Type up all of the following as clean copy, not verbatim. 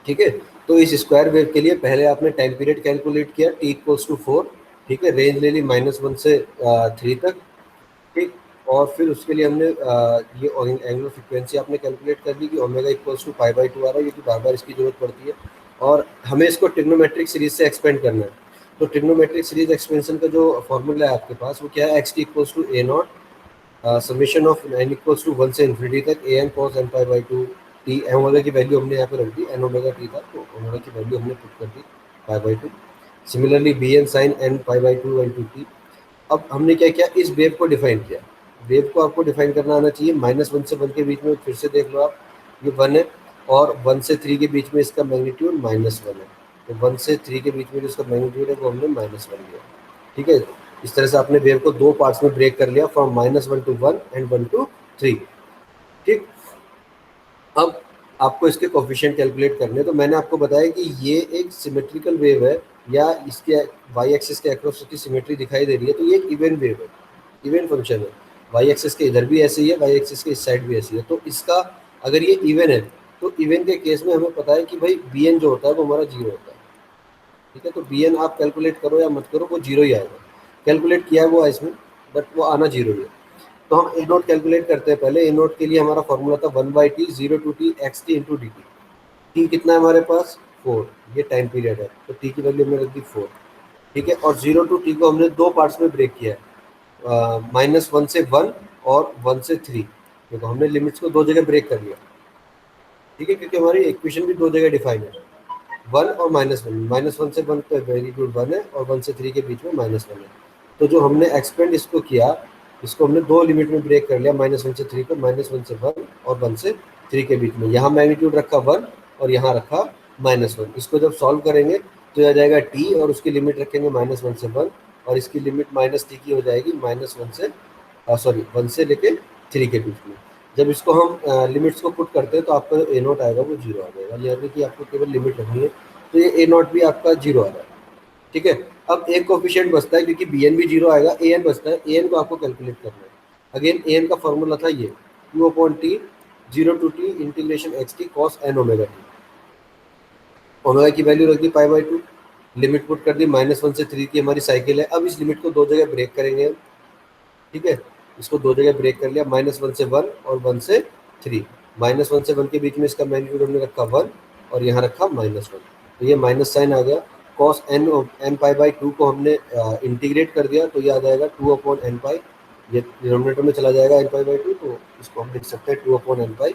ठीक है। तो इस स्क्वायर वेव के लिए पहले आपने टाइम पीरियड कैलकुलेट किया t इक्वल्स टू 4, ठीक है, रेंज ले ली -1 से 3 तक, ठीक। और फिर उसके लिए हमने ये एंगुलर फ्रीक्वेंसी आपने कैलकुलेट कर ली कि ओमेगा इक्वल्स टू π/2 आ रहा है, क्योंकि बार बार इसकी जरूरत पड़ती है। और हमें इसको ट्रिग्नोमेट्रिक सीरीज से एक्सपेंड करना है। तो ट्रिग्नोमेट्रिक सीरीज एक्सपेंशन का जो फॉर्मूला है आपके पास वो क्या है, x T equals to A naught summation of n equals to 1 से इन्फिनिटी तक A N cos N pi by two T. Omega की वैल्यू हमने यहाँ पे रख दी, एन ओमेगा टी था तो ओमेगा की वैल्यू हमने पुट कर दी π/2। Similarly B N sine N π/2 N two T. अब हमने क्या किया, इस वेव को डिफाइन किया। वेव को आपको डिफाइन करना आना चाहिए। -1 से 1 के बीच में फिर से देख लो आप, ये 1 है, और 1 से 3 के बीच में इसका मैग्नीट्यूड -1 है। तो 1 से 3 के बीच में जो इसका मैग्नीट्यूड है वो हमने -1 लिया, ठीक है। इस तरह से आपने वेव को दो पार्ट्स में ब्रेक कर लिया, फ्रॉम -1 to 1 एंड 1 to 3, ठीक। अब आपको इसके कोफिशिएंट कैलकुलेट करने हैं। तो मैंने आपको बताया कि ये एक सिमेट्रिकल वेव है, या इसके वाई एक्सिस के अक्रॉस उसकी सिमेट्री दिखाई दे रही है, तो ये एक इवन वेव है, इवन फंक्शन है। वाई एक्सिस के इधर भी ऐसे ही है, वाई एक्सिस के इस साइड भी ऐसी है। तो इसका अगर ये इवन है तो इवन के केस में हमें पता है कि भाई बी एन जो होता है वो हमारा 0 होता है, ठीक है। तो बी एन आप कैलकुलेट करो या मत करो वो 0 ही आएगा। कैलकुलेट किया हुआ है इसमें, बट वो आना 0 ही है। तो हम ए नोट कैलकुलेट करते हैं पहले। ए नोट के लिए हमारा फॉर्मूला था 1/t 0 to t x T into D T. T कितना है हमारे पास, 4, ये टाइम पीरियड है, तो टी की वैल्यू हमने रख दी 4, ठीक है। और 0 to t को हमने दो पार्ट्स में ब्रेक किया है, -1 से 1 और 1 से 3। देखो हमने लिमिट्स को दो जगह ब्रेक कर लिया, ठीक है, क्योंकि हमारी इक्वेशन भी दो जगह डिफाइन है, 1 और -1। -1 से 1 पे मैग्नीट्यूड 1 है और 1 से 3 के बीच में -1 है। तो जो हमने एक्सपेंड इसको किया, इसको हमने दो लिमिट में ब्रेक कर लिया, -1 से 3 को, -1 से 1 और 1 से 3 के बीच में। यहाँ मैग्नीट्यूड रखा 1 और यहाँ रखा -1। इसको जब सॉल्व करेंगे तो यह आ जाएगा t, और उसकी लिमिट रखेंगे -1 से 1, और इसकी लिमिट -t की हो जाएगी -1 से सॉरी 1 से लेके 3 के बीच में। जब इसको हम लिमिट्स को पुट करते हैं तो आपका ए नोट आएगा वो 0 आ जाएगा, यानी कि आपको केवल लिमिट रखनी है। तो ये ए नोट भी आपका 0 आ रहा है, ठीक है। अब एक कोफिशिएंट बचता है, क्योंकि बी एन भी 0 आएगा, ए एन बचता है। ए एन को आपको कैलकुलेट करना है। अगेन ए एन का फॉर्मूला था ये 2/t 0 to t integration x t cos N omega t. Omega की वैल्यू रख दी π/2, लिमिट पुट कर दी, -1 से 3 की हमारी साइकिल है। अब इस लिमिट को दो जगह ब्रेक करेंगे, ठीक है। इसको दो जगह ब्रेक कर लिया, -1 से 1 और 1 से 3। -1 से 1 के बीच में इसका मैग्नीट्यूड हमने रखा 1 और यहाँ रखा -1, तो ये माइनस साइन आ गया। कॉस एन एन π/2 को हमने इंटीग्रेट कर दिया, तो ये आ जाएगा 2/n π। ये डिनोमिनेटर में चला जाएगा n π/2, तो इसको हम लिख सकते हैं 2/n π,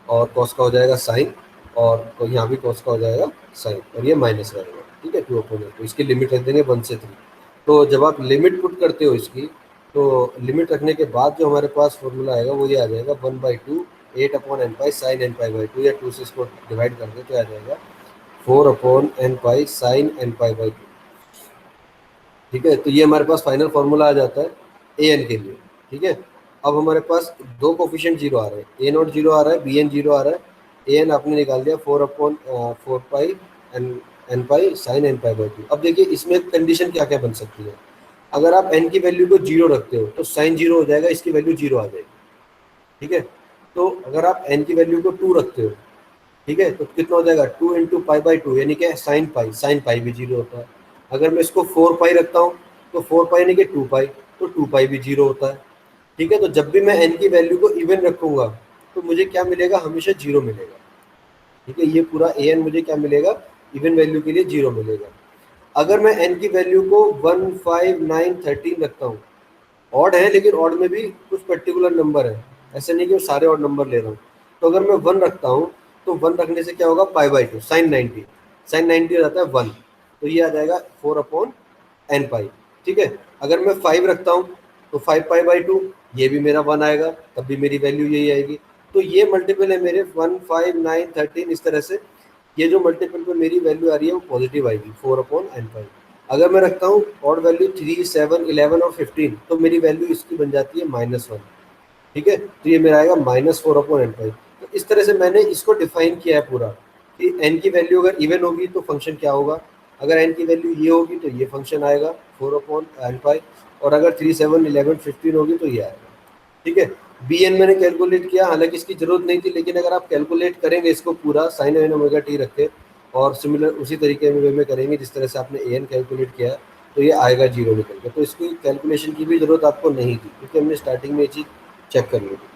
और कॉस का हो जाएगा साइन, और तो यहाँ भी कॉस का हो जाएगा साइन, और ये माइनस रहेगा, ठीक है, 2/n। तो इसकी लिमिट रख देंगे 1 से 3। तो जब आप लिमिट पुट करते हो इसकी, तो लिमिट रखने के बाद जो हमारे पास फॉर्मूला आएगा वो ये आ जाएगा 1/2 8/n π साइन n π/2, या 2 से इसको डिवाइड कर दे तो आ जाएगा 4/n π साइन n π/2, ठीक है। तो ये हमारे पास फाइनल फार्मूला आ जाता है ए एन के लिए, ठीक है। अब हमारे पास दो कोफिशिएंट 0 आ रहे हैं, ए नॉट 0 आ रहा है, बी एन 0 आ रहा है। ए एन आपने निकाल दिया 4/4π एन पाई साइन n π/2। अब देखिए इसमें कंडीशन क्या क्या बन सकती है। अगर आप n की वैल्यू को 0 रखते हो तो साइन 0 हो जाएगा, इसकी वैल्यू 0 आ जाएगी, ठीक है। तो अगर आप n की वैल्यू को 2 रखते हो, ठीक है, तो कितना हो जाएगा 2 इंटू π/2, यानी कि साइन पाई भी 0 होता है। अगर मैं इसको 4π रखता हूँ तो 4π यानी कि 2π, तो 2π भी 0 होता है, ठीक है। तो जब भी मैं n की वैल्यू को इवन रखूंगा तो मुझे क्या मिलेगा, हमेशा 0 मिलेगा, ठीक है। ये पूरा ए एन मुझे क्या मिलेगा, इवन वैल्यू के लिए 0 मिलेगा। अगर मैं n की वैल्यू को 1 5 9 13 रखता हूँ, ऑड है लेकिन ऑड में भी कुछ पर्टिकुलर नंबर है, ऐसे नहीं कि मैं सारे ऑड नंबर ले रहा हूँ। तो अगर मैं 1 रखता हूँ तो 1 रखने से क्या होगा, π/2 साइन 90 हो जाता है 1, तो ये आ जाएगा 4/n π, ठीक है। अगर मैं 5 रखता हूँ तो 5π/2, ये भी मेरा 1 आएगा, तब भी मेरी वैल्यू यही आएगी। तो ये मल्टीपल है मेरे 1 5 9 13, इस तरह से ये जो मल्टीपल पे मेरी वैल्यू आ रही है वो पॉजिटिव आएगी 4/n5। अगर मैं रखता हूँ ऑड वैल्यू 3 7 11 और 15, तो मेरी वैल्यू इसकी बन जाती है -1, ठीक है। तो ये मेरा आएगा -4/n5। तो इस तरह से मैंने इसको डिफाइन किया है पूरा, कि n की वैल्यू अगर इवन होगी तो फंक्शन क्या होगा, अगर n की वैल्यू ये होगी तो ये फंक्शन आएगा 4/n5, और अगर 3 7 11 15 होगी तो ये आएगा, ठीक है। बी एन मैंने कैलकुलेट किया, हालांकि इसकी जरूरत नहीं थी, लेकिन अगर आप कैलकुलेट करेंगे इसको पूरा साइन एन ओमेगा टी रख के और सिमिलर उसी तरीके में वे में करेंगे जिस तरह से आपने ए एन कैलकुलेट किया, तो ये आएगा जीरो निकल के। तो इसकी कैलकुलेशन की भी जरूरत आपको नहीं थी, क्योंकि हमने स्टार्टिंग में ये चीज़ चेक कर ली थी।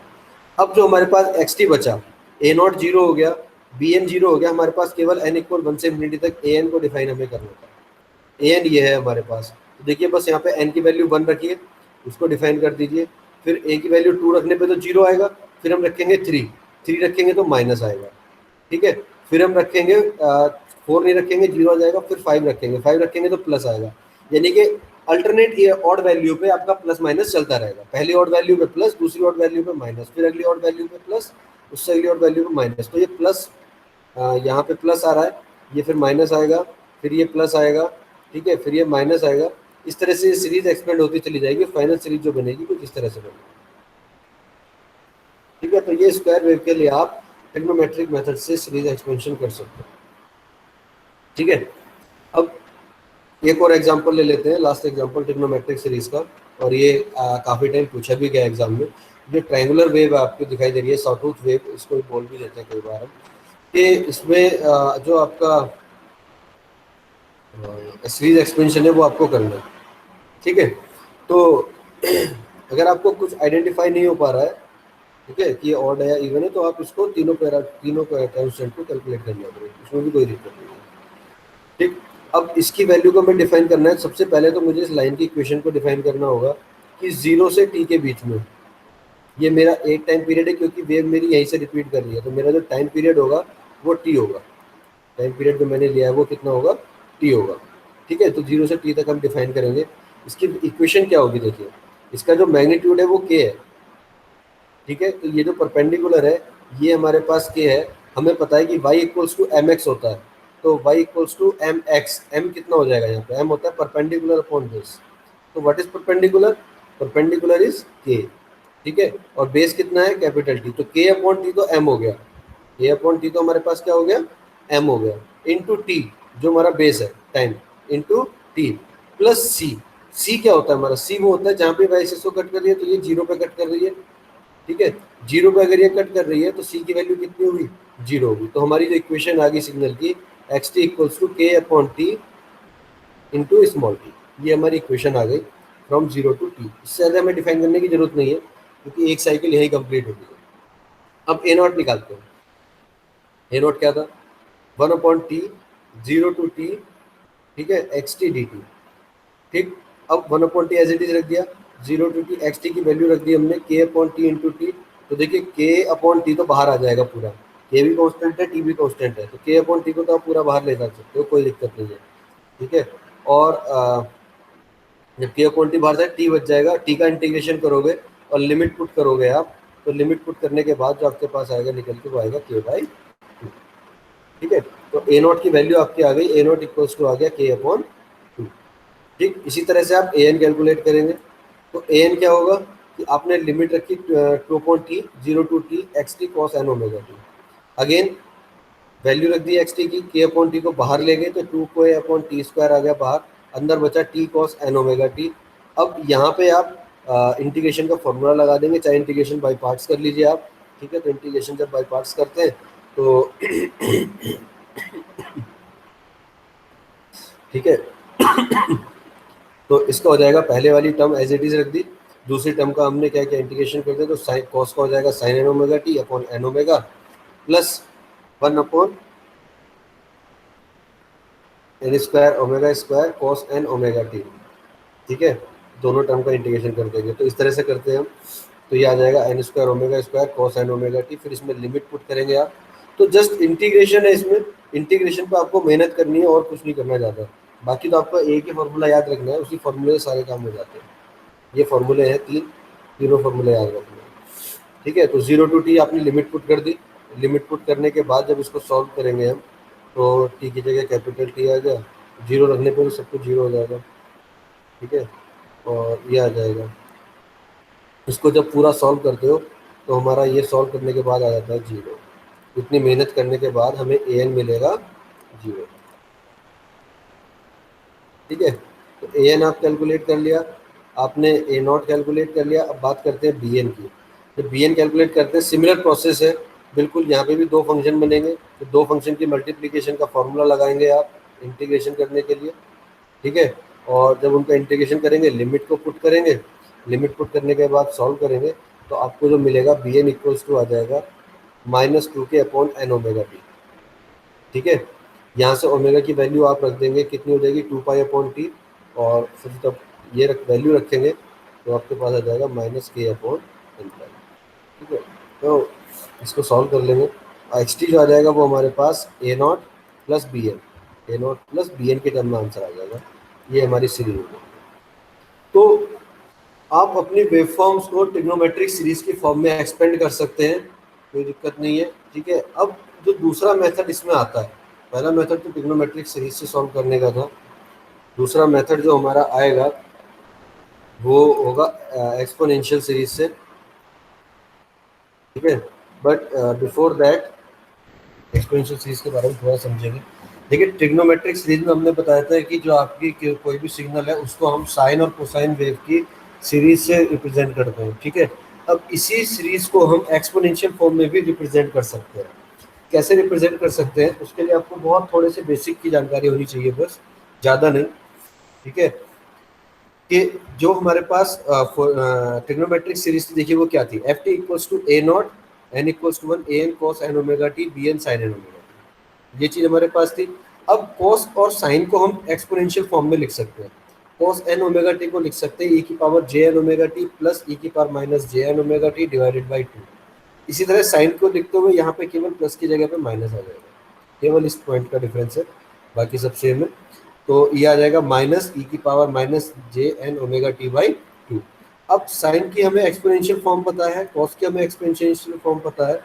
अब जो हमारे पास एक्स टी बचा, ए नॉट जीरो हो गया, बी एन जीरो हो गया, हमारे पास केवल एन इक्वल वन से इन्फिनिटी तक ए एन को डिफाइन हमें करना था। ए एन ये है हमारे पास, तो देखिए बस यहाँ पे एन की वैल्यू वन रखिए, उसको डिफाइन कर दीजिए, फिर ए की वैल्यू टू रखने पे तो जीरो आएगा, फिर हम रखेंगे थ्री, थ्री रखेंगे तो माइनस आएगा, ठीक है। फिर हम रखेंगे फोर नहीं रखेंगे, जीरो आ जाएगा, फिर फाइव रखेंगे, फाइव रखेंगे तो प्लस आएगा, यानी कि अल्टरनेट ये ऑड वैल्यू पे आपका प्लस माइनस चलता रहेगा। पहली ऑड वैल्यू पे प्लस, दूसरी ऑड वैल्यू पे माइनस, फिर अगली ऑड वैल्यू पे प्लस, उससे अगली ऑड वैल्यू पे माइनस। तो ये प्लस यहाँ पे प्लस आ रहा है, ये फिर माइनस आएगा, फिर ये प्लस आएगा, ठीक है, फिर ये माइनस आएगा। इस तरह से सीरीज एक्सपेंड होती चली जाएगी, फाइनल सीरीज जो बनेगी कुछ इस तरह से बनेगी, ठीक है। तो ये स्क्वायर वेव के लिए आप ट्रिग्नोमेट्रिक मेथड से सीरीज एक्सपेंशन कर सकते हैं, ठीक है। अब एक और एग्जांपल ले लेते हैं, लास्ट एग्जांपल ट्रिग्नोमेट्रिक सीरीज का, और ये काफ़ी टाइम पूछा भी गया एग्जाम में। जो ट्रायंगुलर वेव आपको दिखाई दे रही है, सॉटूथ वेव इसको भी बोल भी देते हैं कई बार हम, कि इसमें जो आपका सीरीज एक्सपेंशन है वो आपको करना है, ठीक है। तो अगर आपको कुछ आइडेंटिफाई नहीं हो पा रहा है, ठीक है, कि ऑड है या इवन है, तो आप इसको तीनों कांस्टेंट को कैलकुलेट कर लिया करें, उसमें भी कोई दिक्कत नहीं है, ठीक। अब इसकी वैल्यू को हमें डिफाइन करना है। सबसे पहले तो मुझे इस लाइन की इक्वेशन को डिफाइन करना होगा कि जीरो से टी के बीच में ये मेरा एक टाइम पीरियड है, क्योंकि वेव मेरी यहीं से रिपीट कर रही है, तो मेरा जो टाइम पीरियड होगा वो टी होगा। टाइम पीरियड जो मैंने लिया है वो कितना होगा, टी होगा, ठीक है। तो जीरो से टी तक हम डिफाइन करेंगे। इसकी इक्वेशन क्या होगी, देखिए इसका जो मैग्नीट्यूड है वो के है, ठीक है। तो ये जो परपेंडिकुलर है ये हमारे पास के है, हमें पता है कि y equals to m x होता है, तो y equals to m x, m कितना हो जाएगा यहाँ पे, एम होता है परपेंडिकुलर अपॉन बेस। तो what is perpendicular, perpendicular is k, ठीक है। और बेस कितना है, कैपिटल टी, तो के अपॉन टी तो एम हो गया, के अपॉन टी तो हमारे पास क्या हो गया, एम हो गया, इंटू टी जो हमारा बेस है टाइम, इंटू टी प्लस सी। सी क्या होता है हमारा, सी वो होता है जहाँ पे वाई को कट कर रही है, तो ये जीरो पे कट कर रही है, ठीक है। जीरो पे अगर ये कट कर रही है तो सी की वैल्यू कितनी होगी, जीरो होगी। तो हमारी जो इक्वेशन आ गई सिग्नल की, एक्स टी इक्वल्स टू के upon T into small T, ये हमारी इक्वेशन आ गई फ्रॉम जीरो टू टी। इससे ज़्यादा हमें डिफाइन करने की जरूरत नहीं है, क्योंकि एक साइकिल यही कंप्लीट होगी। अब ए नॉट निकालते हैं। ए नॉट क्या था, one upon t, zero to t, ठीक है, एक्स टी डी टी, ठीक। अब one upon t as it is रख दिया, zero to t x t की वैल्यू रख दी हमने के अपॉन टी इंटू टी। तो देखिए के अपॉन टी तो बाहर आ जाएगा पूरा, के भी कांस्टेंट है, टी भी कांस्टेंट है, तो के अपॉन टी को तो आप पूरा बाहर ले जा सकते हो, कोई दिक्कत नहीं है, ठीक है। और जब के अपॉन टी बाहर जाए, टी बच जाएगा, टी का इंटीग्रेशन करोगे और लिमिट पुट करोगे आप, तो लिमिट पुट करने के बाद जो आपके पास आएगा निकल के वो आएगा के बाई, ठीक है। तो ए नॉट की वैल्यू आपकी आ गई, ए नॉट इक्वल्स टू आ गया के अपॉन टू, ठीक। इसी तरह से आप ए एन कैलकुलेट करेंगे, तो ए एन क्या होगा कि आपने लिमिट रखी two upon t, zero to t x t cos N omega t, again value रख दी एक्स टी की, के अपॉन टी को बाहर ले गए तो टू को ए अपॉन टी स्क्वायर आ गया बाहर, अंदर बचा t cos N omega T. अब यहाँ पे आप इंटीग्रेशन का फॉर्मूला लगा देंगे, चाहे इंटीग्रेशन बाई पार्ट्स कर लीजिए आप, ठीक है। तो इंटीग्रेशन जब बाई पार्ट्स करते हैं तो ठीक है, तो इसका हो जाएगा पहले वाली टर्म एज इट इज रख दी, दूसरी टर्म का हमने क्या किया, इंटीग्रेशन कर दिया, तो साइन कॉस का हो जाएगा sine N omega t upon n omega plus one upon n square omega square cos N omega T, ठीक है। दोनों टर्म का इंटीग्रेशन कर देंगे, तो इस तरह से करते हैं हम, तो ये आ जाएगा n square omega square cos N omega t, फिर इसमें लिमिट पुट करेंगे आप। तो जस्ट इंटीग्रेशन है इसमें, इंटीग्रेशन पे आपको मेहनत करनी है और कुछ नहीं करना ज़्यादा, बाकी तो आपको एक ही फॉर्मूला याद रखना है, उसी फॉर्मूले से सारे काम हो जाते हैं। ये फॉर्मूले हैं तीनों फॉर्मूले याद रखना है, ठीक है। तो जीरो टू टी आपने लिमिट पुट कर दी, लिमिट पुट करने के बाद जब इसको सॉल्व करेंगे हम, तो टी की जगह कैपिटल टी आ गया, जीरो रखने पर तो सब कुछ जीरो हो जाएगा, ठीक है। और ये आ जाएगा, इसको जब पूरा सॉल्व करते हो तो हमारा ये सॉल्व करने के बाद आ जाता है जीरो। इतनी मेहनत करने के बाद हमें ए एन मिलेगा जीरो, ठीक है। तो ए एन आप कैलकुलेट कर लिया आपने, ए नॉट कैलकुलेट कर लिया। अब बात करते हैं बी एन की। जब bn कैलकुलेट करते हैं सिमिलर प्रोसेस है बिल्कुल, यहाँ पे भी दो फंक्शन बनेंगे, तो दो फंक्शन की मल्टीप्लिकेशन का फॉर्मूला लगाएंगे आप इंटीग्रेशन करने के लिए, ठीक है। और जब उनका इंटीग्रेशन करेंगे लिमिट को पुट करेंगे, लिमिट पुट करने के बाद सॉल्व करेंगे, तो आपको जो मिलेगा बी एन इक्वल्स टू आ जाएगा -2 के अपॉन एन ओमेगा टी, ठीक है। यहाँ से ओमेगा की वैल्यू आप रख देंगे, कितनी हो जाएगी 2 पाई अपॉन टी, और फिर जब ये वैल्यू रखेंगे तो आपके पास आ जाएगा -k अपॉन एन पाई, ठीक है। तो इसको सॉल्व कर लेंगे, एक्स टी जो आ जाएगा वो हमारे पास A naught plus B N, A naught plus B N के टर्म में आंसर आ जाएगा। ये हमारी सीरीज होगी। तो आप अपनी वेवफॉर्म्स को ट्रिग्नोमेट्रिक सीरीज की फॉर्म में एक्सपेंड कर सकते हैं, कोई दिक्कत नहीं है, ठीक है। अब जो दूसरा मेथड इसमें आता है, पहला मेथड तो ट्रिग्नोमेट्रिक सीरीज से सॉल्व करने का था, दूसरा मेथड जो हमारा आएगा वो होगा एक्सपोनेंशियल सीरीज से, ठीक है। But before that exponential series के बारे में थोड़ा समझेंगे। देखिए ट्रिग्नोमेट्रिक सीरीज में हमने बताया था कि जो आपकी कोई भी सिग्नल है उसको हम साइन और कोसाइन वेव की सीरीज से रिप्रेजेंट करते हैं, ठीक है। अब इसी सीरीज को हम एक्सपोनेंशियल फॉर्म में भी रिप्रेजेंट कर सकते हैं। कैसे रिप्रेजेंट कर सकते हैं, उसके लिए आपको बहुत थोड़े से बेसिक की जानकारी होनी चाहिए, बस ज़्यादा नहीं, ठीक है। कि जो हमारे पास ट्रिग्नोमेट्रिक सीरीज थी, देखिए वो क्या थी, f t equals to A naught n equals to 1 a N cos N omega t b N sine N omega t, ये चीज़ हमारे पास थी। अब कॉस और साइन को हम एक्सपोनेंशियल फॉर्म में लिख सकते हैं, कॉस एन ओमेगा टी को लिख सकते हैं ई की power J N omega T plus E की power minus J N omega T divided by 2। इसी तरह साइन को लिखते हुए यहाँ पे केवल प्लस की जगह पे माइनस आ जाएगा, केवल इस पॉइंट का डिफरेंस है, बाकी सब सेम है। तो ये आ जाएगा माइनस ई की power minus J N omega t by 2। अब साइन की हमें एक्सपोनेंशियल फॉर्म पता है, कॉस की हमें एक्सपोनेंशियल फॉर्म पता है,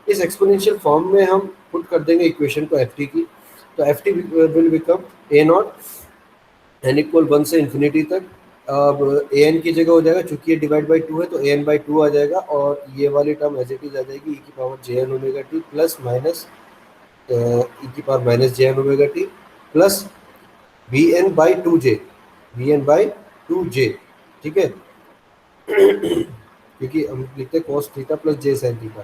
इस एक्सपोनेंशियल फॉर्म में हम पुट कर देंगे इक्वेशन को एफ टी की, तो F T will become a naught N equal 1 से इन्फिनिटी तक। अब ए एन की जगह हो जाएगा, चूंकि ये डिवाइड बाई 2 है तो ए एन बाई 2 आ जाएगा, और ये वाली टर्म एज इट इज आ जाएगी ई की power J N omega T plus minus ई की power minus J N omega T plus B N by 2 J, B N by 2 J, ठीक है। क्योंकि हम लिखते हैं cos theta plus J sine theta,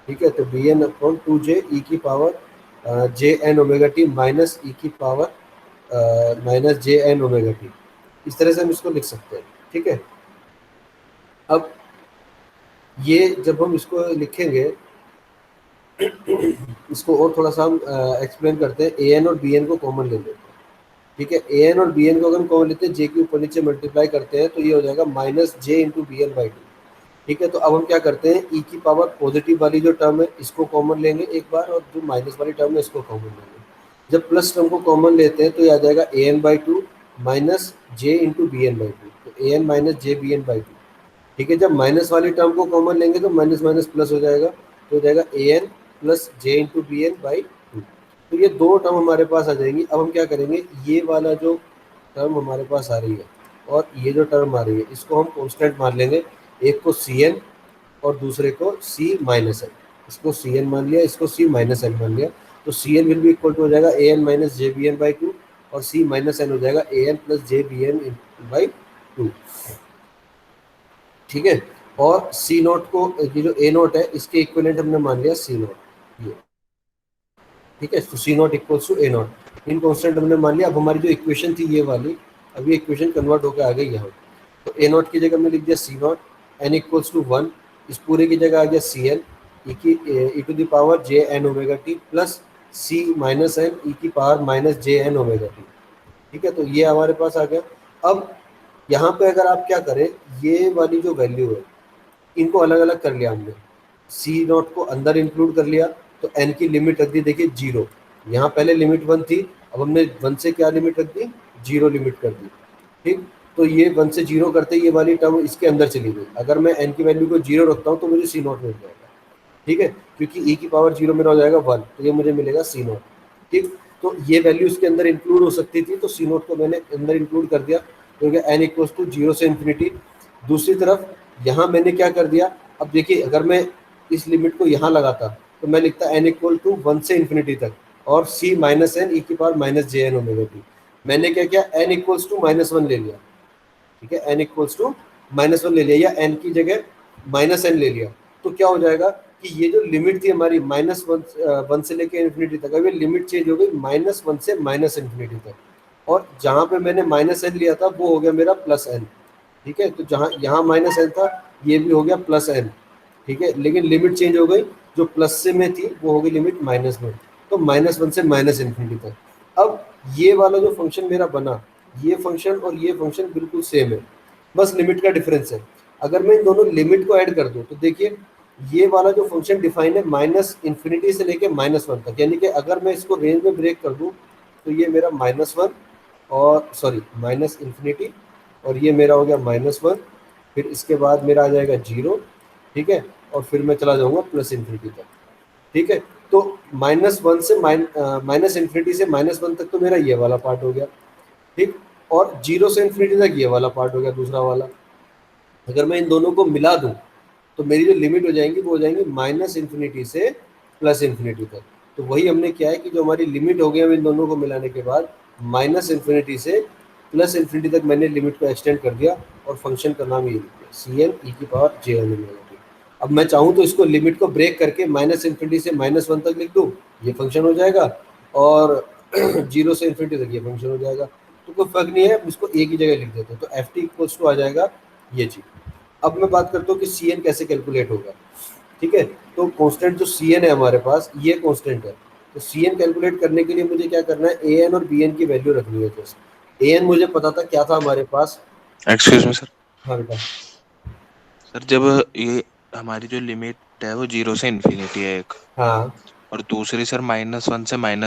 ठीक है। तो B N upon 2 J E की power J N omega T minus ई की पावर माइनस जे एन ओमेगा टी, इस तरह से हम इसको लिख सकते हैं, ठीक है। अब ये जब हम इसको लिखेंगे इसको और थोड़ा सा हम एक्सप्लेन करते हैं, ए एन और बी एन को कॉमन ले लेते हैं, ठीक है। ए एन और बी एन को अगर हम कॉमन लेते हैं, जे के ऊपर नीचे मल्टीप्लाई करते हैं तो ये हो जाएगा minus J into B N by 2, ठीक है। तो अब हम क्या करते हैं, ई की पावर पॉजिटिव वाली जो टर्म है इसको कॉमन लेंगे एक बार, और जो माइनस वाली टर्म है इसको कॉमन लेंगे। जब प्लस टर्म को कॉमन लेते हैं तो ये आ जाएगा A N by 2 minus J into B N by 2, तो A N minus J B N by 2, ठीक है। जब माइनस वाली टर्म को कॉमन लेंगे तो माइनस माइनस प्लस हो जाएगा, तो हो जाएगा A N plus J into B N by 2। तो ये दो टर्म हमारे पास आ जाएंगी। अब हम क्या करेंगे, ये वाला जो टर्म हमारे पास आ रही है और ये जो टर्म आ रही है इसको हम कॉन्स्टेंट मान लेंगे, एक को सी एन और दूसरे को सी माइनस एन, इसको सी एन मान लिया, इसको सी माइनस एन मान लिया। तो सी एन विल भी इक्वल टू हो जाएगा A N minus J B N by 2, और सी माइनस एन हो जाएगा A N plus J B N by 2, ठीक है। और सी नोट को, ये जो ए नोट है इसके इक्विवेलेंट हमने मान लिया सी नोट, ये, ठीक है। तो C naught equals to A naught, in constant हमने मान लिया। अब हमारी जो इक्वेशन थी ये वाली, अब ये इक्वेशन कन्वर्ट होकर आ गई यहाँ, तो ए नोट की जगह हमने लिख दिया C naught, N equals to 1, इस पूरे की जगह आ गया C N E to the power J N omega T plus C minus N E की पावर माइनस जे एन ओमेगा टी, ठीक है। तो ये हमारे पास आ गया। अब यहाँ पे अगर आप क्या करें, ये वाली जो वैल्यू है इनको अलग अलग कर लिया हमने, सी नॉट को अंदर इंक्लूड कर लिया, तो एन की लिमिट रख दी, देखिए 0, यहाँ पहले लिमिट 1 थी, अब हमने 1 से क्या लिमिट रख दी, 0 लिमिट कर दी, ठीक। तो ये 1 से 0 करते ये वाली टर्म इसके अंदर चली गई। अगर मैं एन की वैल्यू को 0 रखता हूँ तो मुझे सी नॉट मिल जाएगा, ठीक है, क्योंकि ई की पावर 0 मेरा हो जाएगा 1, तो ये मुझे मिलेगा सी नॉट, ठीक। तो ये वैल्यू इसके अंदर इंक्लूड हो सकती थी, तो सी नॉट को मैंने अंदर इंक्लूड कर दिया, क्योंकि एन इक्वल्स टू 0 से इन्फिनिटी। दूसरी तरफ यहाँ मैंने क्या कर दिया, अब देखिए अगर मैं इस लिमिट को यहाँ लगाता तो मैं लिखता एन इक्वल टू 1 से इन्फिनिटी तक और सी माइनस एन ई की पावर माइनस जे एन ओमेगा टी। मैंने क्या किया, एन इक्वल्स टू -1 ले लिया, ठीक है, एन इक्वल्स टू -1 ले लिया, या एन की जगह -n ले लिया, तो क्या हो जाएगा कि ये जो लिमिट थी हमारी -1 से लेके इन्फिनिटी तक, अब ये लिमिट चेंज हो गई -1 से -इन्फिनिटी तक, और जहाँ पे मैंने -n लिया था वो हो गया मेरा +n। ठीक है, तो जहाँ यहाँ -n था ये भी हो गया +n। ठीक है, लेकिन लिमिट चेंज हो गई, जो प्लस से में थी वो हो गई लिमिट माइनस में, तो -1 से -इन्फिनिटी तक। अब ये वाला जो फंक्शन मेरा बना, ये फंक्शन और ये फंक्शन बिल्कुल सेम है, बस लिमिट का डिफरेंस है। अगर मैं इन दोनों लिमिट को ऐड कर दूं तो देखिए ये वाला जो फंक्शन डिफाइन है -इन्फिनिटी से लेके -1 तक, यानी कि अगर मैं इसको रेंज में ब्रेक कर दूं तो ये मेरा -1 और सॉरी -इन्फिनिटी, और ये मेरा हो गया -1, फिर इसके बाद मेरा आ जाएगा 0। ठीक है, और फिर मैं चला जाऊंगा +इन्फिनिटी तक। ठीक है, तो -1 से -इन्फिनिटी से -1 तक तो मेरा ये वाला पार्ट हो गया। ठीक, और 0 से इन्फिनिटी तक ये वाला पार्ट हो गया, दूसरा वाला। अगर मैं इन दोनों को मिला दूं तो मेरी जो लिमिट हो जाएंगी वो हो जाएंगी -इन्फिनिटी से +इन्फिनिटी तक। तो वही हमने किया है कि जो हमारी लिमिट हो गई अब इन दोनों को मिलाने के बाद -इन्फिनिटी से +इन्फिनिटी तक मैंने लिमिट को एक्सटेंड कर दिया, और फंक्शन का नाम ये लिख दिया Cn e⁻j⁻⁰ अब मैं चाहूँ तो इसको लिमिट को ब्रेक करके -इन्फिनिटी से -1 तक लिख दूँ, ये फंक्शन हो जाएगा, और 0 से इन्फिनिटी तक ये फंक्शन हो जाएगा। तो कोई फर्क नहीं है, इसको एक ही जगह लिख देते हैं, तो एफ टी इक्वल्स टू आ जाएगा ये चीज। अब मैं बात करता हूँ कि सी एन कैसे कैलकुलेट होगा। ठीक है, तो कांस्टेंट जो सी एन है हमारे पास, ये कांस्टेंट है, तो सी एन कैलकुलेट करने के लिए मुझे क्या करना है, ए एन और बी एन की वैल्यू रखनी है। जैसे ए एन मुझे पता था क्या था हमारे पास। Excuse me sir. हाँ बेटा। सर जब ये हमारी जो लिमिट है वो 0 से इन्फिनिटी है एक, हाँ। और दूसरी सर -1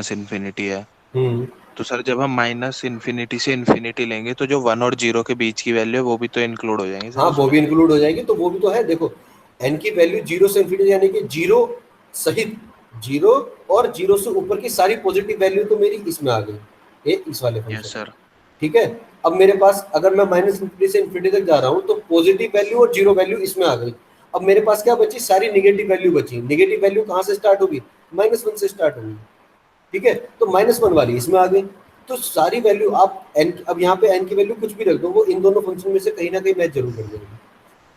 से -इन्फिनिटी है, हम्म। तो सर जब हम -इन्फिनिटी से इन्फिनिटी लेंगे तो जो 1 और 0 के बीच की वैल्यू है वो भी तो इंक्लूड हो जाएंगी सर हाँ वो उसमें। भी इंक्लूड हो जाएगी, तो वो भी तो है। देखो एन की वैल्यू 0 से इन्फिनिटी यानी कि 0 सहित 0 और 0 से ऊपर की सारी पॉजिटिव वैल्यू तो मेरी इसमें आ गई, ये इस वाले फंक्शन यस में। सर। ठीक है, अब मेरे पास अगर मैं -इन्फिनिटी से इन्फिनिटी तक जा रहा हूँ तो पॉजिटिव वैल्यू और 0 वैल्यू इसमें आ गई। अब मेरे पास क्या बची, सारी निगेटिव वैल्यू बची। निगेटिव वैल्यू कहाँ से स्टार्ट होगी, -1 से स्टार्ट होगी। ठीक है, तो -1 वाली इसमें आ गई। तो सारी वैल्यू आप एन, अब यहाँ पे एन की वैल्यू कुछ भी रख दो, वो इन दोनों फंक्शन में से कहीं ना कहीं मैच जरूर कर देंगे।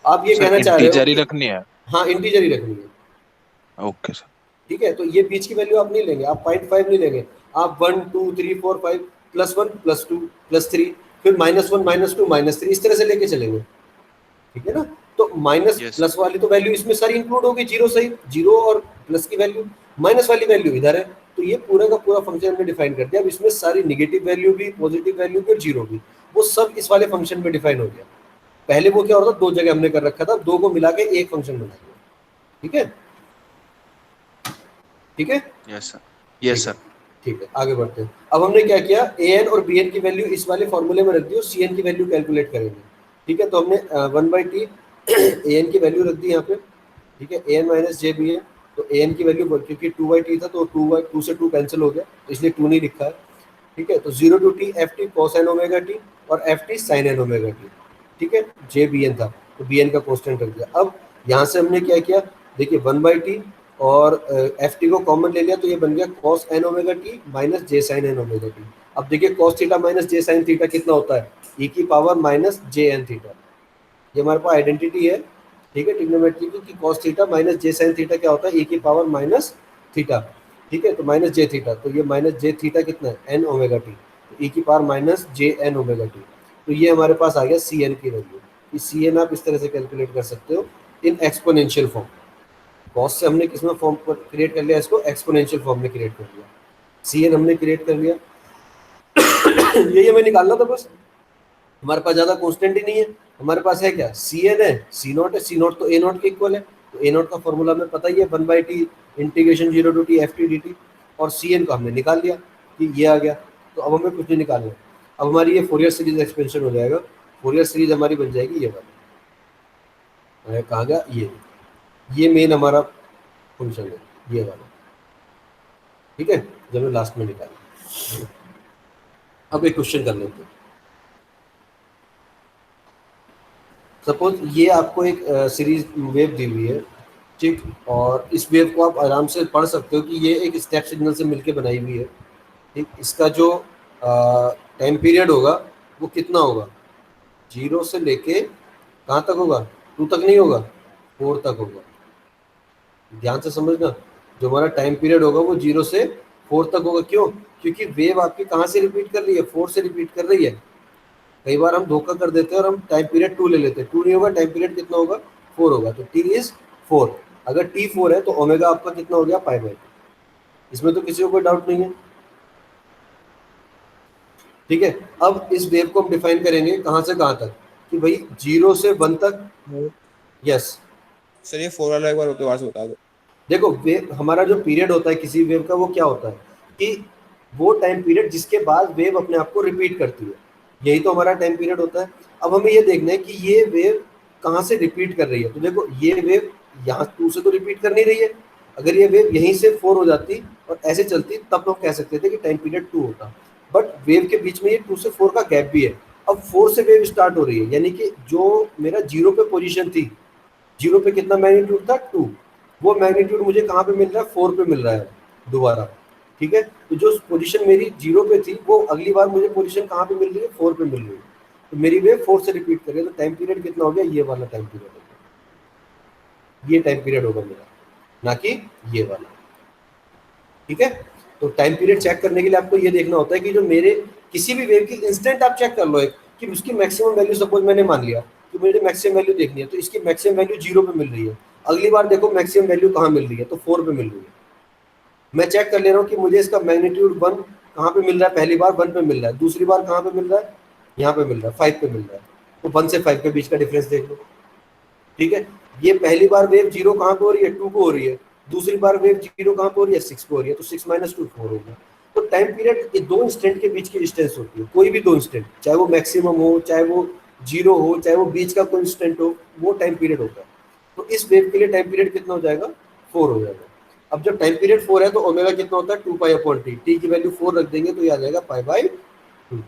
आप ये सर कहना चाह रहे हो इंटीजर ही कि रखनी है। हाँ इंटीजर ही रखनी है। Okay sir. ठीक है, तो ये बीच की वैल्यू आप नहीं लेंगे, आप 0.5 नहीं लेंगे, आप 1 2 3 4 5 +1 +2 +3, फिर -1 -2 -3, इस तरह से लेके चलेंगे। ठीक है ना, तो माइनस यस सर। प्लस वाली तो वैल्यू इसमें सारी इंक्लूड होगी, जीरो सही, जीरो और प्लस की वैल्यू, माइनस वाली वैल्यू इधर है। तो ये पूरा का पूरा फंक्शन हमने डिफाइन कर दिया। अब इसमें सारी निगेटिव वैल्यू भी, पॉजिटिव वैल्यू भी और जीरो भी, वो सब इस वाले फंक्शन में डिफाइन हो गया। पहले वो क्या होता था, दो जगह हमने कर रखा था, दो को मिला के एक फंक्शन बना दिया। ठीक है, ठीक है, यस सर। ठीक यस है, सर। ठीक है, आगे बढ़ते हैं। अब हमने क्या किया, ए एन और बी एन की वैल्यू इस वाले फॉर्मूले में रख दी और सी एन की वैल्यू कैलकुलेट करेंगे। ठीक है, तो हमने 1/t ए एन की वैल्यू रख दी यहाँ पे। ठीक है, A N minus J B N, तो ए एन की वैल्यू, क्योंकि 2/t था तो 2 से 2 कैंसिल हो गया, तो इसलिए 2 नहीं लिखा है। ठीक है, तो 0 to t F T cos N omega T और F T sine N omega T. ठीक है, जे बी एन था तो बी एन का कॉन्स्टेंट रख दिया। अब यहाँ से हमने क्या किया, देखिए 1/t और एफ टी को कॉमन ले लिया, तो ये बन गया cos N omega T minus J sine N omega T. अब देखिए cos theta minus J sine theta कितना होता है, ई की पावर माइनस जे एन थीटा। ये हमारे पास आइडेंटिटी है। ठीक है, ट्रिग्नोमेट्री की, कि cos theta minus J sine theta क्या होता है, e की पावर माइनस थीटा। ठीक है, तो माइनस जे थीटा, तो ये माइनस जे थीटा कितना है, एन ओमेगा टी, तो e की पावर माइनस जे एन ओमेगा टी। तो ये हमारे पास आ गया सी एन की वैल्यू। कि सी एन आप इस तरह से कैलकुलेट कर सकते हो इन एक्सपोनेंशियल फॉर्म। कॉस से हमने किसमें फॉर्म पर क्रिएट कर लिया, इसको एक्सपोनेंशियल फॉर्म में क्रिएट कर लिया। सी एन हमने क्रिएट कर लिया। यही हमें निकालना था बस, हमारे पास ज्यादा कांस्टेंट ही नहीं है। हमारे पास है क्या, सी एन है, सी नॉट है, सी नॉट तो ए नॉट के इक्वल है, तो ए नॉट का फॉर्मूला हमें पता ही है, 1/t integration 0 to t F T d T. और सी एन को हमने निकाल लिया कि ये आ गया। तो अब हमें कुछ नहीं निकालना है, अब हमारी ये फोरियर सीरीज एक्सपेंशन हो जाएगा। फोरियर सीरीज हमारी बन जाएगी ये वाली, कहाँ गया ये मेन हमारा फंक्शन है, ये वाला। ठीक है, जब मैं लास्ट में निकाल। अब एक क्वेश्चन कर लेते हैं। सपोज ये आपको एक सीरीज वेव दी हुई है, ठीक, और इस वेव को आप आराम से पढ़ सकते हो कि ये एक स्टेप सिग्नल से मिलके बनाई हुई है। ठीक, इसका जो टाइम पीरियड होगा वो कितना होगा, 0 से लेके कहाँ तक होगा, 2 तक नहीं होगा, 4 तक होगा। ध्यान से समझना, जो हमारा टाइम पीरियड होगा वो 0 से 4 तक होगा। क्यों? क्योंकि वेव आपकी कहाँ से रिपीट कर रही है? 4 से रिपीट कर रही है। कई बार हम धोखा कर देते हैं और हम टाइम पीरियड 2 ले लेते हैं। 2 नहीं होगा, टाइम पीरियड कितना होगा? 4 होगा। तो टी इज 4। अगर टी 4 है तो ओमेगा आपका कितना हो गया? Pi by. इसमें तो किसी को कोई डाउट नहीं है। ठीक है, अब इस वेव को हम डिफाइन करेंगे कहाँ से कहाँ तक, कि भाई 0 से 1 तक। यस। सर ये 4 वाला एक बार दोबारा से बता दो। देखो वेव, हमारा जो पीरियड होता है किसी वेव का, वो क्या होता है कि वो टाइम पीरियड जिसके बाद वेव अपने आप को रिपीट करती है, यही तो हमारा टाइम पीरियड होता है। अब हमें ये देखना है कि ये वेव कहाँ से रिपीट कर रही है। तो देखो ये वेव यहाँ 2 से तो रिपीट कर नहीं रही है। अगर ये वेव यहीं से 4 हो जाती और ऐसे चलती, तब तो हम कह सकते थे कि टाइम पीरियड 2 होता। बट वेव के बीच में ये 2 से 4 का गैप भी है। अब 4 से वेव स्टार्ट हो रही है, यानी कि जो मेरा 0 पे पोजिशन थी, 0 पे कितना मैग्नीट्यूड था? 2। वो मैग्नीट्यूड मुझे कहाँ पे मिल रहा है? 4 पे मिल रहा है दोबारा। ठीक है, तो जो पोजीशन मेरी 0 पे थी, वो अगली बार मुझे पोजीशन कहाँ पे मिल रही है? 4 पे मिल रही है। तो मेरी वेव 4 से रिपीट कर रही है। तो टाइम पीरियड कितना हो गया? ये वाला टाइम पीरियड होगा, ये टाइम पीरियड होगा मेरा, ना कि ये वाला। ठीक है, तो टाइम पीरियड चेक करने के लिए आपको ये देखना होता है कि जो मेरे किसी भी वेव की इंस्टेंट आप चेक कर लो एक, कि उसकी मैक्सिमम वैल्यू, सपोज मैंने मान लिया कि मुझे मैक्सिमम वैल्यू देखनी है, तो इसकी मैक्सिमम वैल्यू 0 पे मिल रही है। अगली बार देखो मैक्सिमम वैल्यू कहाँ मिल रही है? तो 4 पे मिल रही है। मैं चेक कर ले रहा हूँ कि मुझे इसका मैग्नीट्यूड 1 कहाँ पे मिल रहा है? पहली बार 1 पे मिल रहा है, दूसरी बार कहाँ पे मिल रहा है? यहाँ पे मिल रहा है, 5 पे मिल रहा है। तो 1 से 5 के बीच का डिफरेंस देख लो। ठीक है, ये पहली बार वेव 0 कहाँ पे हो रही है? 2 को हो रही है। दूसरी बार वेव 0 कहाँ पे हो रही है? 6 पे हो रही है। तो 6 माइनस 2 4 हो गया। तो टाइम पीरियड ये दो इंस्टेंट के बीच की डिस्टेंस होती है, कोई भी दो इंस्टेंट, चाहे वो मैक्सिमम हो, चाहे वो 0 हो, चाहे वो बीच का कोई इंस्टेंट हो, वो टाइम पीरियड होता है। तो इस वेव के लिए टाइम पीरियड कितना हो जाएगा? 4 हो जाएगा। अब जब टाइम पीरियड 4 है तो ओमेगा कितना होता है? 2 पाई अपॉन टी। टी की वैल्यू 4 रख देंगे तो ये आ जाएगा पाई बाई 2।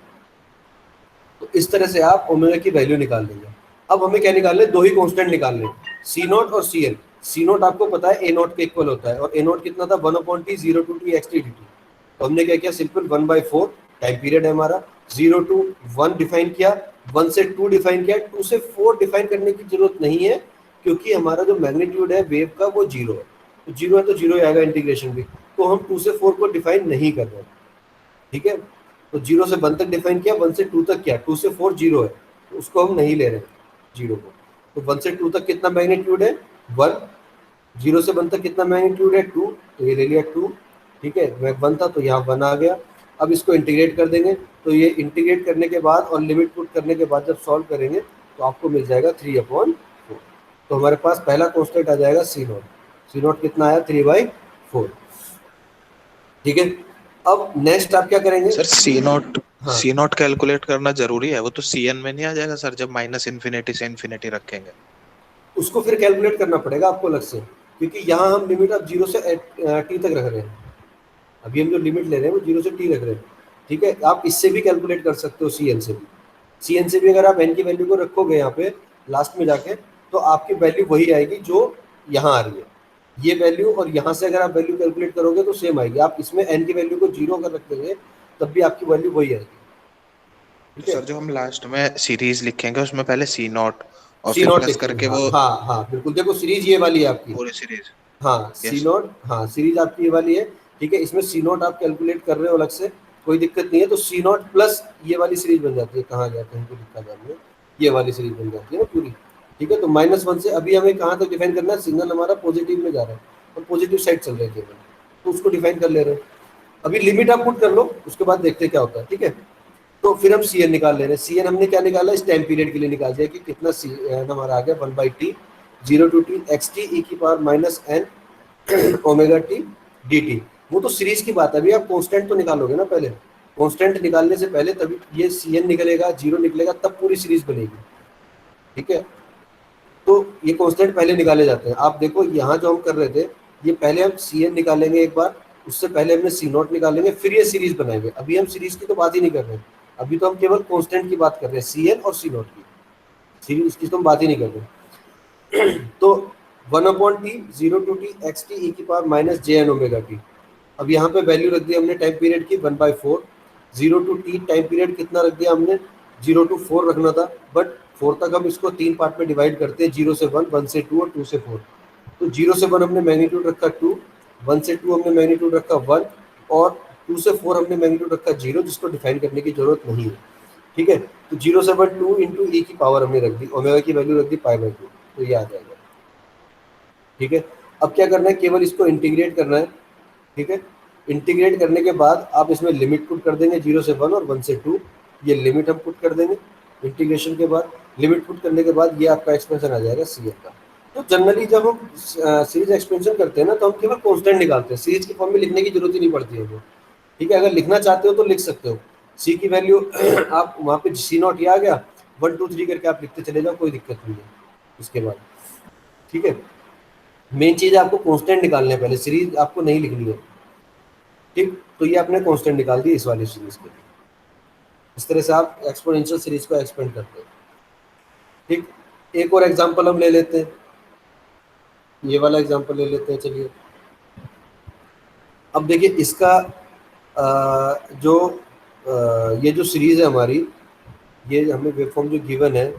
तो इस तरह से आप ओमेगा की वैल्यू निकाल लेंगे। अब हमें क्या निकालना है? दो ही कांस्टेंट निकालने हैं, सी नॉट और सी एन। सी नॉट आपको पता है ए नॉट के इक्वल होता है, और ए नॉट कितना था? 1/t 0 to t x t dt। तो हमने क्या किया? सिंपल 1/4 टाइम पीरियड है हमारा, 0 to 1 डिफाइन किया, 1 से 2 डिफाइन किया। 2 से 4 डिफाइन करने की जरूरत नहीं है, क्योंकि हमारा जो मैग्नीट्यूड है वेव का वो 0 है। तो 0 है तो 0 आएगा इंटीग्रेशन भी। तो हम 2 से 4 को डिफाइन नहीं कर रहे हैं। ठीक है, तो 0 से 1 तक डिफाइन किया, 1 से 2 तक किया। 2 से 4 0 है, तो उसको हम नहीं ले रहे 0 को। तो 1 से 2 तक कितना मैग्नीट्यूड है? 1। 0 से 1 तक कितना मैग्नीट्यूड है? 2। तो ये ले लिया 2। ठीक है, वह 1 था तो यहाँ 1 आ गया। अब इसको इंटीग्रेट कर देंगे, तो ये इंटीग्रेट करने के बाद और लिमिट पुट करने के बाद जब सॉल्व करेंगे तो आपको मिल जाएगा 3/4। तो हमारे पास पहला कॉन्स्टेंट आ जाएगा सी नॉट। सी नॉट कितना आया? 3/4। ठीक है, अब नेक्स्ट आप क्या करेंगे? सर सी नॉट, हाँ, सी नॉट कैलकुलेट करना जरूरी है? वो तो सी एन में नहीं आ जाएगा सर, जब माइनस इन्फिनिटी से इन्फिनिटी रखेंगे? उसको फिर कैलकुलेट करना पड़ेगा आपको अलग से, क्योंकि यहाँ हम लिमिट अब 0 से टी तक रख रहे हैं। अभी हम जो लिमिट ले रहे हैं वो 0 से टी रख रहे हैं। ठीक है, आप इससे भी कैलकुलेट कर सकते हो, सी एन से भी। सी एन से भी अगर आप एन की वैल्यू को रखोगे यहाँ पे लास्ट में जाके, तो आपकी वैल्यू वही आएगी जो यहाँ आ रही है। ये वैल्यू और यहाँ से अगर आप वैल्यू कैलकुलेट करोगे तो सेम आएगी। आप इसमें एन की वैल्यू को 0 अगर रख देंगे तब भी आपकी वैल्यू वही आएगी। तो ठीक है, सर जो हम लास्ट में सीरीज लिखेंगे उसमें पहले सी नॉट और सी फिर नॉट प्लस लिखेंगे। करके हाँ वो हाँ हाँ, बिल्कुल। देखो सीरीज ये वाली है आपकी। पूरी सीरीज। हाँ, सी यस। नोट, हाँ सीरीज आपकी ये वाली है। ठीक है, इसमें सी नोट आप कैलकुलेट कर रहे हो अलग से, कोई दिक्कत नहीं है। तो सी नोट प्लस ये वाली सीरीज बन जाती है। कहाँ गया? कहीं को लिखा जाए, ये वाली सीरीज बन जाती है ना पूरी। ठीक है, तो -1 से अभी हमें कहाँ तक डिफाइन करना है? सिग्नल हमारा पॉजिटिव में जा रहा है और पॉजिटिव साइड चल रही है केवल, तो उसको डिफाइन कर ले रहे हैं। अभी लिमिट आप पुट कर लो, उसके बाद देखते हैं क्या होता है। ठीक है, तो फिर हम सी एन निकाल ले रहे हैं। सी एन हमने क्या निकाला? इस टाइम पीरियड के लिए निकाल दिया कि कितना सी एन हमारा आ गया? 1/t 0 to t x t e की power -n omega T d T. वो तो सीरीज की बात है। अभी आप कांस्टेंट तो निकालोगे ना पहले। कांस्टेंट निकालने से पहले तभी ये सी एन निकलेगा, 0 निकलेगा, तब पूरी सीरीज बनेगी। ठीक है, तो ये कांस्टेंट पहले निकाले जाते हैं। आप देखो यहाँ जो हम कर रहे थे, ये पहले हम सी एन निकालेंगे एक बार, उससे पहले हमने सी नॉट निकालेंगे, फिर ये सीरीज बनाएंगे। अभी हम सीरीज की तो बात ही नहीं कर रहे हैं, अभी तो हम केवल कांस्टेंट की बात कर रहे हैं, सी एन और सी नॉट की। सीरीज की तो हम बात ही नहीं कर रहे। तो 1/t 0 to t x t e की पावर -jn ओमेगा टी। अब यहाँ पे वैल्यू रख दी हमने टाइम पीरियड की 1/4। 0 to t टाइम पीरियड कितना रख दिया हमने? 0 to 4 रखना था, बट 4 तक हम इसको 3 पार्ट में डिवाइड करते हैं, 0 से 1, 1 से 2 और 2 से 4। तो 0 से 1 हमने मैग्नीट्यूड रखा 2, 1 से 2 हमने मैग्नीट्यूड रखा 1 और 2 से 4 हमने मैग्नीट्यूड रखा 0, जिसको डिफाइन करने की जरूरत नहीं है। ठीक है, तो 0 से 1 2 इंटू ई की पावर हमने रख दी, ओमेगा की वैल्यू रख दी π/2, तो ये आ जाएगा। ठीक है, अब क्या करना है, केवल इसको इंटीग्रेट करना है। ठीक है, इंटीग्रेट करने के बाद आप इसमें लिमिट पुट कर देंगे 0 से 1 और 1 से 2, ये लिमिट हम पुट कर देंगे इंटीग्रेशन के बाद। लिमिट पुट करने के बाद ये आपका एक्सपेंशन आ जाएगा सी का। तो जनरली जब हम सीरीज एक्सपेंशन करते हैं ना, तो हम केवल कांस्टेंट निकालते हैं, सीरीज की फॉर्म में लिखने की जरूरत ही नहीं पड़ती है हमको। ठीक है, अगर लिखना चाहते हो तो लिख सकते हो, सी की वैल्यू आप वहाँ पे सी नॉट ये आ गया 1 2 3 करके आप लिखते चले जाओ, कोई दिक्कत नहीं है इसके बाद। ठीक है, मेन चीज है आपको कांस्टेंट निकालने हैं, पहले सीरीज आपको नहीं लिखनी है। ठीक, तो ये आपने कांस्टेंट निकाल दी इस वाली सीरीज के लिए। इस तरह से आप एक्सपोनेंशियल सीरीज को एक्सपेंड करते हैं। ठीक, एक और एग्जांपल हम ले लेते हैं, ये वाला एग्जांपल ले लेते हैं। चलिए, अब देखिए इसका ये जो सीरीज है हमारी, ये हमें वेव फॉर्म जो गिवन है,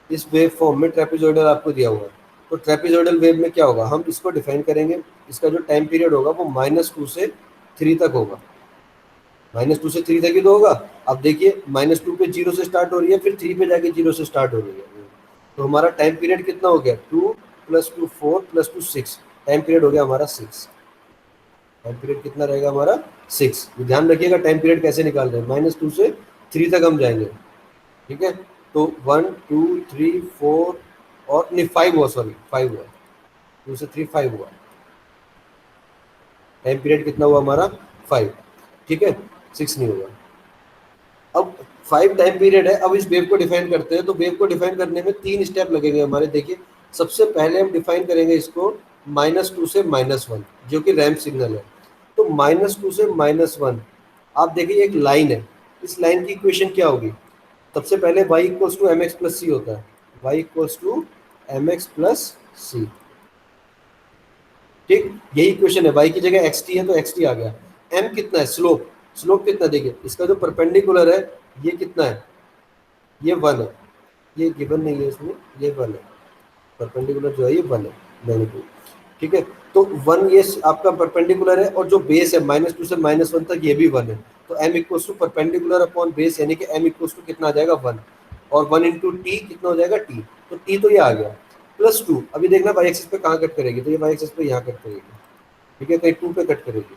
इस वेव फॉर्म में ट्रेपेजॉइडल आपको दिया हुआ है। तो ट्रेपेजॉइडल वेव में क्या होगा, हम इसको डिफाइन करेंगे, इसका जो टाइम पीरियड होगा वो -2 से 3 तक होगा। -2 से 3 तक ही तो होगा। अब देखिए -2 पे 0 से स्टार्ट हो रही है, फिर 3 पे जाके 0 से स्टार्ट हो रही है। तो हमारा टाइम पीरियड कितना हो गया, 2 + 2 4 + 2 6, टाइम पीरियड हो गया हमारा 6। टाइम पीरियड कितना रहेगा हमारा 6। ध्यान रखिएगा टाइम पीरियड कैसे निकाल रहे हैं, -2 से 3 तक हम जाएंगे। ठीक है, तो 1 2 3 4 और नहीं 5 हुआ, सॉरी 5 हुआ, 2 से 3 5 हुआ, टाइम पीरियड कितना हुआ हमारा 5। ठीक है, 6 नहीं हुआ। अब 5 टाइम पीरियड है। अब इस वेव को डिफाइन करते हैं, तो वेव को डिफाइन करने में 3 स्टेप लगेंगे हमारे। देखिए, सबसे पहले हम डिफाइन करेंगे इसको -2 से -1, जो कि रैंप सिग्नल है। तो -2 से -1, आप देखिए एक लाइन है, इस लाइन की इक्वेशन क्या होगी, सबसे पहले y = mx + c होता है, y = mx + c। ठीक, यही इक्वेशन है, y की जगह xt है तो xt आ गया। m कितना है, स्लोप, स्लोप कितना, देखिए इसका जो परपेंडिकुलर है ये कितना है, ये 1 है, ये गिवन नहीं है इसमें, ये 1 है, परपेंडिकुलर जो है ये 1 है, मैग्नीट्यूड। ठीक है, तो 1 ये आपका परपेंडिकुलर है, और जो बेस है -2 से -1 तक ये भी 1 है। तो m = परपेंडिकुलर अपॉन बेस, यानी कि m = कितना आ जाएगा 1, और 1 × t कितना हो जाएगा t, तो t तो ये आ गया +2। अभी देखना y एक्सिस पे कहाँ कट करेगी, तो ये y एक्सिस पे यहाँ कट करेगी। ठीक है, कहीं 2 पे कट करेगी।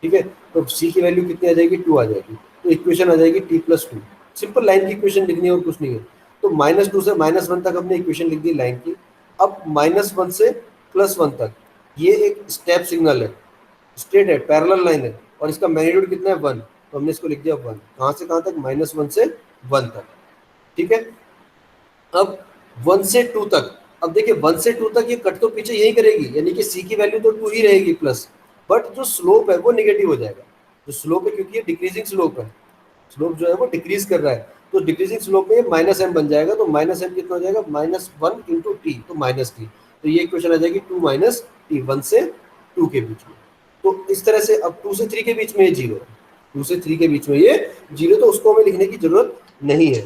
ठीक है, तो c की वैल्यू कितनी आ जाएगी, 2 आ जाएगी, तो इक्वेशन आ जाएगी t + 2। सिंपल लाइन की इक्वेशन लिखनी है और कुछ नहीं है। तो -2 से -1 तक हमने इक्वेशन लिख दी लाइन की। अब -1 से +1 तक ये एक स्टेप सिग्नल है, स्ट्रेट है, पैरेलल लाइन है, और इसका मैग्नीट्यूड कितना है 1, तो हमने इसको लिख दिया 1। कहाँ से कहाँ तक, -1 से 1 तक। ठीक है, अब 1 से 2 तक, अब देखिए 1 से 2 तक ये कट तो पीछे यही करेगी, यानी कि c की वैल्यू तो 2 ही रहेगी प्लस, बट जो स्लोप है वो नेगेटिव हो जाएगा। जो स्लोप है, क्योंकि ये डिक्रीजिंग स्लोप है, स्लोप जो है वो डिक्रीज कर रहा है, तो डिक्रीजिंग स्लोप में -m बन जाएगा। तो -m कितना हो जाएगा, -1 × t, तो -t, तो ये इक्वेशन आ जाएगी 2 - t, 1 से 2 के बीच में। तो इस तरह से अब 2 से 3 के बीच में ये 0 है, 2 से 3 के बीच में ये 0, तो उसको हमें लिखने की जरूरत नहीं है।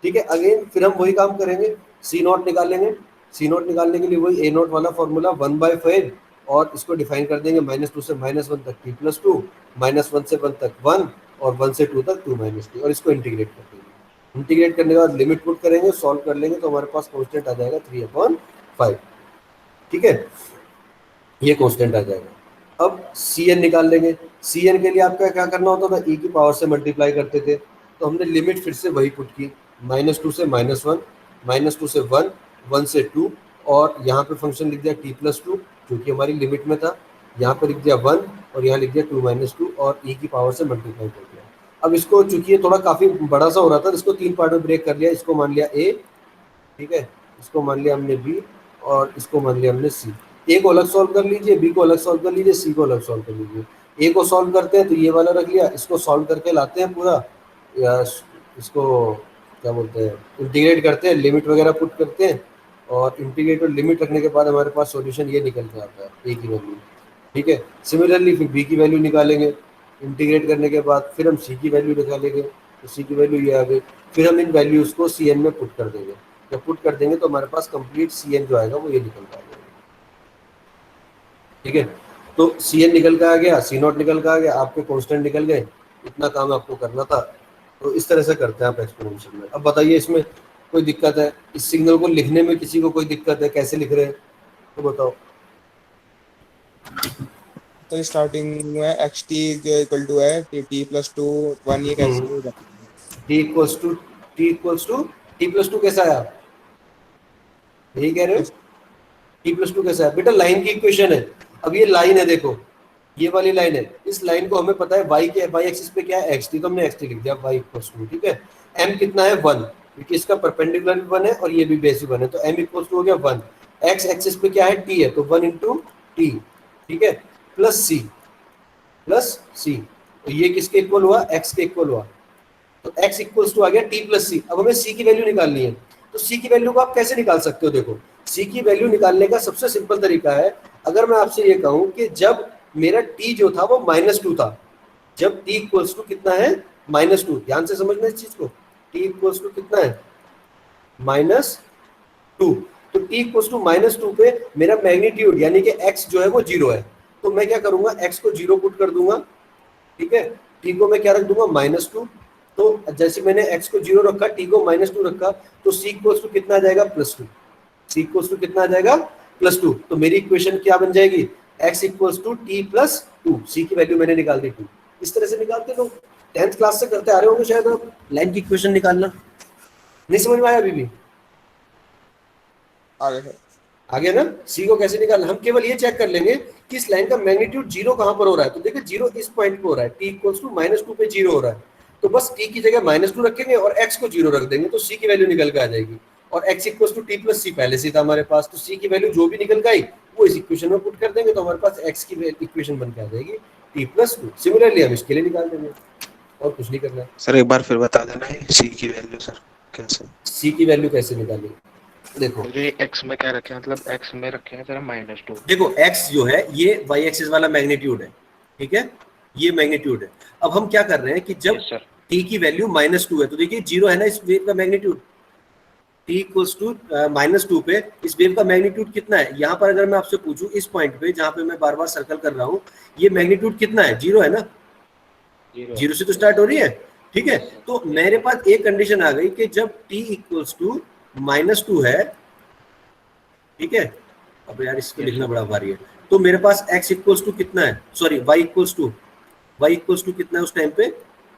ठीक है, अगेन फिर हम वही काम करेंगे, C0 निकालेंगे। C0 निकालने के लिए वही A0 वाला फॉर्मूला 1/5, और इसको डिफाइन कर देंगे -2 से -1 तक t + 2, -1 से 1 तक 1, और 1 से 2 तक 2 - t, और इसको इंटीग्रेट कर देंगे। इंटीग्रेट करने के बाद लिमिट पुट करेंगे, सॉल्व कर लेंगे, तो हमारे पास कांस्टेंट आ जाएगा 3/5। ठीक है, ये कांस्टेंट आ जाएगा। अब Cn निकाल लेंगे। Cn के लिए आपका क्या करना होता था, e की पावर से मल्टीप्लाई करते थे, तो हमने लिमिट फिर से वही पुट की, -2 से -1, -2 से 1, 1 से 2, और यहाँ पे फंक्शन लिख दिया t + 2, जो कि हमारी लिमिट में था। यहाँ पे लिख दिया 1, और यहाँ लिख दिया 2 - 2, और e की पावर से मल्टीप्लाई कर दिया। अब इसको, चूंकि ये थोड़ा काफ़ी बड़ा सा हो रहा था, इसको 3 पार्ट में ब्रेक कर लिया। इसको मान लिया a, ठीक है, इसको मान लिया हमने b, और इसको मान लिया हमने c। a को अलग सॉल्व कर लीजिए, b को अलग सॉल्व कर लीजिए, c को अलग सॉल्व कर लीजिए। a को सॉल्व करते हैं तो ये वाला रख लिया, इसको सॉल्व करके लाते हैं पूरा, या इसको क्या बोलते हैं, इंटीग्रेट करते हैं, लिमिट वगैरह पुट करते हैं, और इंटीग्रेट और लिमिट रखने के बाद हमारे पास सॉल्यूशन ये निकल के आता है, a की वैल्यू। ठीक है, सिमिलरली फिर b की वैल्यू निकालेंगे, इंटीग्रेट करने के बाद फिर हम c की वैल्यू निकालेंगे, तो c की वैल्यू ये आ गई। फिर हम इन वैल्यूज़ को Cn में पुट कर देंगे। जब पुट कर देंगे तो हमारे पास कंप्लीट Cn जो आएगा वो ये निकल जाएगा। ठीक है। तो Cn निकल के आ गया, C0 निकल के आ गया, आपके कांस्टेंट निकल गए, इतना काम आपको करना था। तो इस तरह से करते हैं आप एक्सपोनेंशियल में। अब बताइए इसमें कोई दिक्कत है? इस सिग्नल को लिखने में किसी को कोई दिक्कत है? कैसे लिख रहे हैं तो बताओ। तो स्टार्टिंग में एक्स टी इक्वल टू है टी प्लस टू 1, ये कैसे होगा? T equals to t plus two कैसा आया? यही कह रहे हो? टी प्लस टू कैसा है बेटा? लाइन की इक्वेशन है। अब ये लाइन है, देखो ये वाली लाइन है। इस लाइन को हमें पता है y के y एक्सिस पे क्या है? एक्स टी, तो हमने एक्स टी लिख दिया y इक्वल्स टू, ठीक है। m कितना है? 1, क्योंकि इसका परपेंडिकुलर भी 1 है और ये भी बेस भी 1 है, तो m इक्वल्स टू हो गया 1। x एक्सिस पे क्या है? t है, तो 1 इंटू टी, ठीक है, प्लस c। तो ये किसके इक्वल हुआ? x के इक्वल हुआ। तो x इक्वल्स टू आ गया t प्लस सी। अब हमें c की वैल्यू निकालनी है। तो c की वैल्यू को आप कैसे निकाल सकते हो? देखो c की वैल्यू निकालने का सबसे सिंपल तरीका है, अगर मैं आपसे ये कहूं कि जब मेरा t जो था वो -2 था, जब t इक्वल्स टू कितना है? -2। ध्यान से समझना इस चीज को। t इक्वल्स टू कितना है? -2। तो t इक्वल्स टू -2 पे मेरा मैग्नीट्यूड यानी कि x जो है वो 0 है। तो मैं क्या करूंगा? x को 0 पुट कर दूंगा, ठीक है। t को मैं क्या रख दूंगा? -2। तो जैसे मैंने x को 0 रखा, t को -2 रखा, तो c इक्वल्स टू कितना आ जाएगा? +2। c इक्वल्स टू कितना आ जाएगा? +2। तो मेरी इक्वेशन क्या बन जाएगी? x equals to t + 2। c की वैल्यू मैंने निकाल दी 2। इस तरह से निकालते लोग, 10th क्लास से करते आ रहे होंगे शायद आप, लाइन की इक्वेशन निकालना। नहीं समझ में आया अभी भी? आगे है। आ गया ना? सी को कैसे निकालना? हम केवल ये चेक कर लेंगे कि इस लाइन का मैग्नीट्यूड 0 कहां पर हो रहा है। तो देखिए 0 इस पॉइंट पे हो रहा है, t इक्वल्स टू -2 पे 0 हो रहा है। तो बस t की जगह -2 रखेंगे और x को 0 रख देंगे, तो c की वैल्यू निकल के आ जाएगी। और x equals to t + c पहले से था हमारे पास, तो c की वैल्यू जो भी निकल के आई वो इस इक्वेशन में पुट कर देंगे, तो हमारे पास x की इक्वेशन बन के आ जाएगी t + 2। सिमिलरली हम इसके लिए निकाल देंगे, और कुछ नहीं करना है। सर एक बार फिर बता देना है सी की वैल्यू सर कैसे? c की वैल्यू कैसे निकालेंगे? देखो ये एक्स में क्या रखे, मतलब एक्स में रखे हैं सर -2। देखो x जो है ये y एक्सिस वाला मैग्नीट्यूड है, ठीक है, ये मैग्नीट्यूड है। अब हम क्या कर रहे हैं कि जब यस सर। t की वैल्यू -2 है, तो देखिए 0 है ना इस वेव का मैग्नीट्यूड, t इक्वल्स टू -2 पे इस वेव का मैग्नीट्यूड कितना है? यहाँ पर अगर मैं आपसे पूछूं इस पॉइंट पे जहाँ पे मैं बार बार सर्कल कर रहा हूँ, ये मैग्नीट्यूड कितना है? 0 है ना? 0 से तो स्टार्ट हो रही है, ठीक है। तो मेरे पास एक कंडीशन आ गई कि जब t इक्वल्स टू -2 है, ठीक है। अब यार इसको लिखना बड़ा भारी है। तो मेरे पास x इक्वल्स टू कितना है? सॉरी y इक्वल्स टू कितना है उस टाइम पे?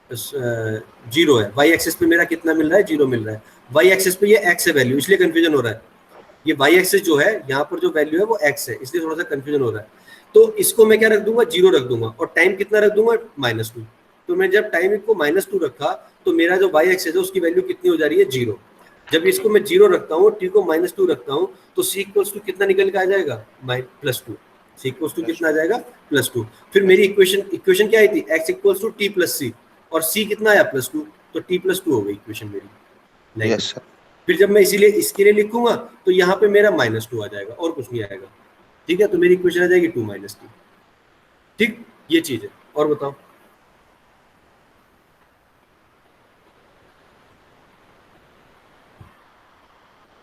0 है। y एक्सिस पे मेरा कितना मिल रहा है? 0 मिल रहा है। y एक्सिस पे ये x है वैल्यू, इसलिए कंफ्यूजन हो रहा है। ये y एक्सिस जो है यहाँ पर जो वैल्यू है वो x है, इसलिए थोड़ा सा कंफ्यूजन हो रहा है। तो इसको मैं क्या रख दूंगा? 0 रख दूंगा, और टाइम कितना रख दूंगा? -2। तो मैं जब टाइम को -2 रखा, तो मेरा जो y एक्सिस है उसकी वैल्यू कितनी हो जा रही है? 0। जब इसको मैं 0 रखता हूँ, t को -2 रखता हूँ, तो c इक्वल्स टू कितना निकल के आ जाएगा? +2। c इक्वल्स टू कितना आ जाएगा? +2। फिर मेरी इक्वेशन क्या आई थी? x equals to t + c, और c कितना आया? +2। तो t + 2 हो गई इक्वेशन मेरी। Yes sir. फिर जब मैं इसीलिए इसके लिए लिखूंगा तो यहाँ पे मेरा -2 आ जाएगा और कुछ नहीं आएगा, ठीक है। तो मेरी इक्वेशन आ जाएगी 2 - t, ठीक, ये चीज है। और बताओ।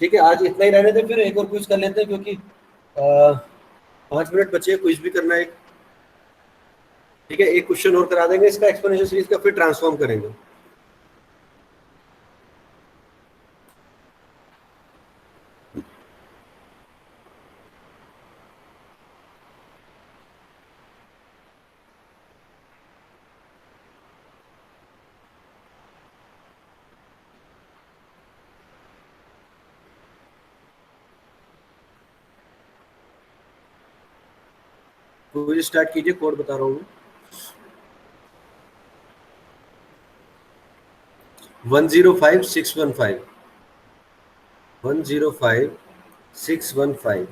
ठीक है, आज इतना ही रहने दें, फिर एक और क्विज कर लेते हैं, क्योंकि 5 मिनट बचे, क्विज भी करना है एक, ठीक है। एक क्वेश्चन और करा देंगे इसका एक्सप्लेनेशन सीरीज का, फिर ट्रांसफॉर्म करेंगे। क्विज स्टार्ट कीजिए, कोड बता रहा हूँ। 105615 105615।